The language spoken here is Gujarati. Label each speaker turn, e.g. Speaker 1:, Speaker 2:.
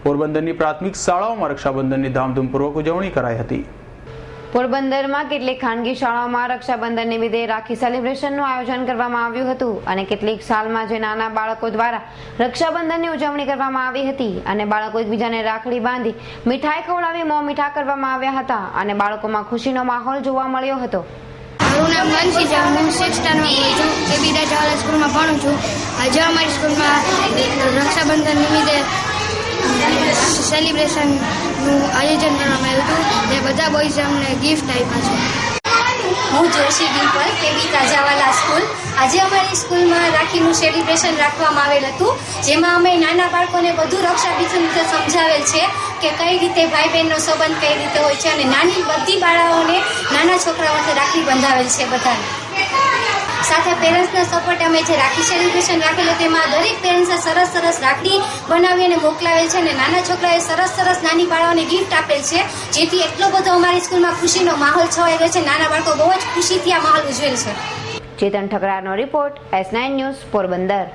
Speaker 1: પોરબંદરની પ્રાથમિક શાળાઓમાં રક્ષાબંધનની ધામધૂમપૂર્વક ઉજવણી કરાઈ હતી।
Speaker 2: પોરબંદરમાં કેટલીક ખાનગી શાળાઓમાં રક્ષાબંધન નિમિત્તે રાખી સેલિબ્રેશનનું આયોજન કરવામાં આવ્યું હતું અને કેટલીક શાળામાં જે નાના બાળકો દ્વારા રક્ષાબંધનની ઉજવણી કરવામાં આવી હતી અને બાળકો એકબીજાને રાખડી બાંધી મીઠાઈ ખવડાવી મોં મીઠા કરવામાં આવ્યા હતા અને બાળકોમાં ખુશીનો માહોલ જોવા મળ્યો હતો।
Speaker 3: મારું નામ માનસી છે, હું 6th સ્ટાન્ડર્ડમાં છું, કેબી રાજાવાલા સ્કૂલમાં ભણું છું। આજે અમારી સ્કૂલમાં રક્ષાબંધન નિમિત્તે સેલિબ્રેશનનું આયોજન કરવામાં આવ્યું હતું, જે બધા બોયઝે અમને ગિફ્ટ આપ્યા છે।
Speaker 4: હું જોશી ડિમ્પલ, કેબી રાજાવાલા સ્કૂલ। આજે અમારી સ્કૂલમાં રાખીનું સેલિબ્રેશન રાખવામાં આવેલ હતું, જેમાં અમે નાના બાળકોને બધું રક્ષાબંધન વિશે સમજાવેલ છે કે કઈ રીતે ભાઈ બહેનનો સંબંધ કઈ રીતે હોય છે અને નાની બધી બાળાઓને નાના છોકરાઓને રાખડી બંધાવેલ છે બધાને। સાથે પેરેન્ટ્સના સપોર્ટ અમે જે રાખી સેલિબ્રેશન રાખેલું તેમાં દરેક પેરેન્ટ્સે સરસ સરસ રાખડી બનાવી અને મોકલાવેલ છે અને નાના છોકરાએ સરસ સરસ નાની બાળાઓને ગિફ્ટ આપેલ છે, જેથી એટલો બધો અમારી સ્કૂલમાં ખુશીનો માહોલ છવાઈ ગયો છે। નાના બાળકો બહુ જ ખુશીથી આ માહોલ ઉજવેલ છે।
Speaker 2: ચેતન ઠકરારનો રિપોર્ટ, S9 ન્યૂઝ, પોરબંદર।